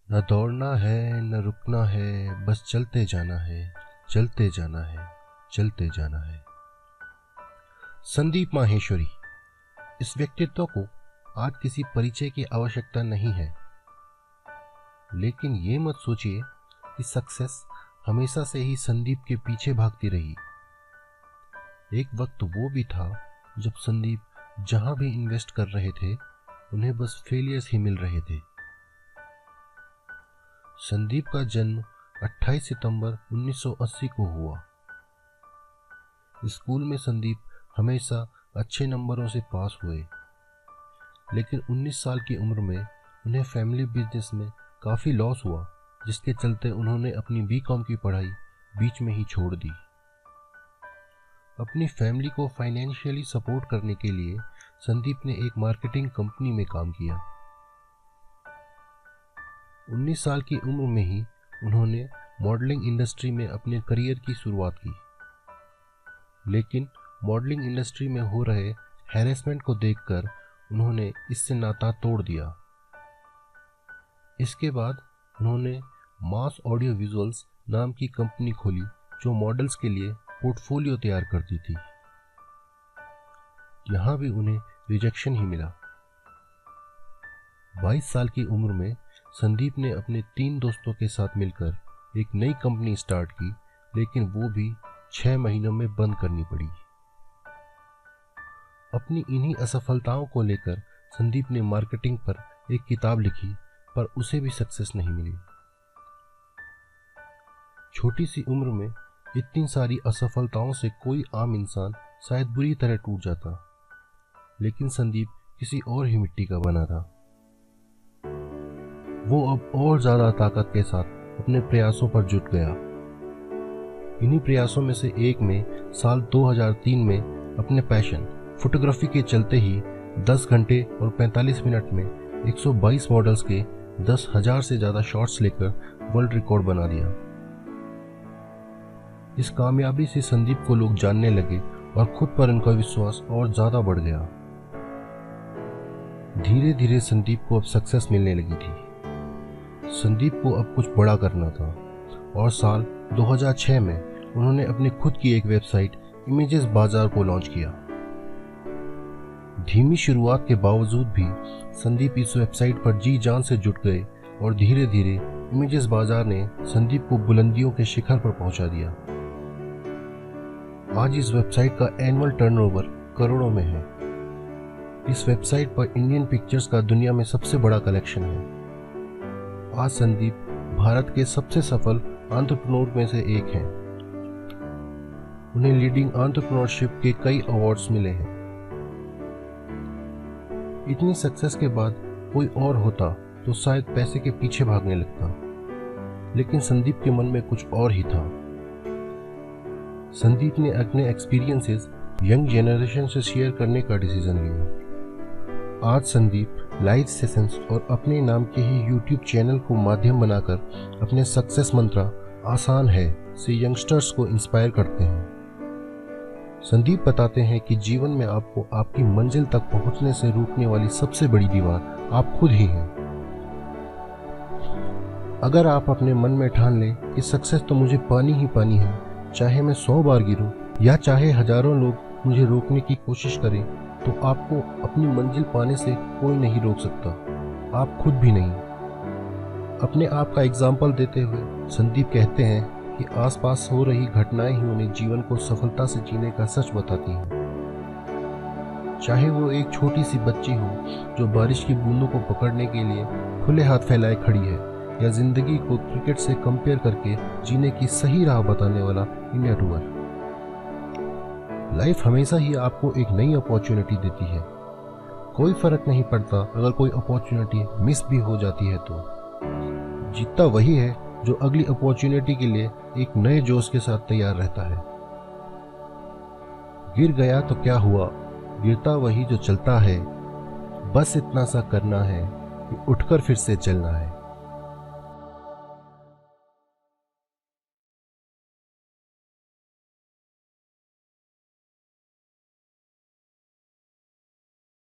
न दौड़ना है न रुकना है, बस चलते जाना है, चलते जाना है, चलते जाना है। संदीप माहेश्वरी। इस व्यक्तित्व को आज किसी परिचय की आवश्यकता नहीं है, लेकिन ये मत सोचिए कि सक्सेस हमेशा से ही संदीप के पीछे भागती रही। एक वक्त वो भी था जब संदीप जहां भी इन्वेस्ट कर रहे थे उन्हें बस फेलियर्स ही मिल रहे थे। संदीप का जन्म 28 सितंबर 1980 को हुआ। स्कूल में संदीप हमेशा अच्छे नंबरों से पास हुए, लेकिन 19 साल की उम्र में उन्हें फैमिली बिजनेस में काफ़ी लॉस हुआ, जिसके चलते उन्होंने अपनी बीकॉम की पढ़ाई बीच में ही छोड़ दी। अपनी फैमिली को फाइनेंशियली सपोर्ट करने के लिए संदीप ने एक मार्केटिंग कंपनी में काम किया। 19 साल की उम्र में ही उन्होंने मॉडलिंग इंडस्ट्री में अपने करियर की शुरुआत की, लेकिन मॉडलिंग इंडस्ट्री में हो रहे हैरेसमेंट को देखकर उन्होंने इससे नाता तोड़ दिया। इसके बाद उन्होंने मास ऑडियो विजुअल्स नाम की कंपनी खोली, जो मॉडल्स के लिए पोर्टफोलियो तैयार करती थी। यहां भी उन्हें रिजेक्शन ही मिला। 22 साल की उम्र में संदीप ने अपने 3 दोस्तों के साथ मिलकर एक नई कंपनी स्टार्ट की, लेकिन वो भी 6 महीनों में बंद करनी पड़ी। अपनी इन्हीं असफलताओं को लेकर संदीप ने मार्केटिंग पर एक किताब लिखी, पर उसे भी सक्सेस नहीं मिली। छोटी सी उम्र में इतनी सारी असफलताओं से कोई आम इंसान शायद बुरी तरह टूट जाता, लेकिन संदीप किसी और ही मिट्टी का बना था। वो अब और ज्यादा ताकत के साथ अपने प्रयासों पर जुट गया। इन्हीं प्रयासों में से एक में साल 2003 में अपने पैशन फोटोग्राफी के चलते ही 10 घंटे और 45 मिनट में 122 मॉडल्स के 10,000 से ज्यादा शॉट्स लेकर वर्ल्ड रिकॉर्ड बना दिया। इस कामयाबी से संदीप को लोग जानने लगे और खुद पर उनका विश्वास और ज्यादा बढ़ गया। धीरे धीरे संदीप को अब सक्सेस मिलने लगी थी। संदीप को अब कुछ बड़ा करना था और साल 2006 में उन्होंने अपनी खुद की एक वेबसाइट इमेजेस बाजार को लॉन्च किया। धीमी शुरुआत के बावजूद भी संदीप इस वेबसाइट पर जी जान से जुट गए और धीरे धीरे इमेजेस बाजार ने संदीप को बुलंदियों के शिखर पर पहुंचा दिया। आज इस वेबसाइट का एनुअल टर्नओवर करोड़ों में है। इस वेबसाइट पर इंडियन पिक्चर्स का दुनिया में सबसे बड़ा कलेक्शन है। आज संदीप भारत के सबसे सफल एंटरप्रेन्योर में से एक हैं। उन्हें लीडिंग एंटरप्रेन्योरशिप के कई अवार्ड्स मिले हैं। इतनी सक्सेस के बाद कोई और होता तो शायद पैसे के पीछे भागने लगता, लेकिन संदीप के मन में कुछ और ही था। संदीप ने अपने एक्सपीरियंसेस यंग जनरेशन से शेयर करने का डिसीजन लिया। आज संदीप लाइव सेशंस और अपने नाम के ही यूट्यूब चैनल को माध्यम बनाकर अपने सक्सेस मंत्र आसान है से यंगस्टर्स को इंस्पायर करते हैं। संदीप बताते हैं कि जीवन में आपको आपकी मंजिल तक पहुंचने से रोकने वाली सबसे बड़ी दीवार आप खुद ही हैं। अगर आप अपने मन में ठान लें कि सक्सेस तो मुझे पानी ही पानी है, चाहे मैं 100 बार गिरूं या चाहे हजारों लोग मुझे रोकने की कोशिश करें, तो आपको अपनी मंजिल पाने से कोई नहीं रोक सकता, आप खुद भी नहीं। अपने आप का एग्जाम्पल देते हुए संदीप कहते हैं कि आसपास हो रही घटनाएं ही उन्हें जीवन को सफलता से जीने का सच बताती हैं। चाहे वो एक छोटी सी बच्ची हो जो बारिश की बूंदों को पकड़ने के लिए खुले हाथ फैलाए खड़ी है, या जिंदगी को क्रिकेट से कंपेयर करके जीने की सही राह बताने वाला इंडिया टूर। लाइफ हमेशा ही आपको एक नई अपॉर्चुनिटी देती है। कोई फर्क नहीं पड़ता अगर कोई अपॉर्चुनिटी मिस भी हो जाती है तो। जीतता वही है जो अगली अपॉर्चुनिटी के लिए एक नए जोश के साथ तैयार रहता है। गिर गया तो क्या हुआ, गिरता वही जो चलता है। बस इतना सा करना है कि उठकर फिर से चलना है।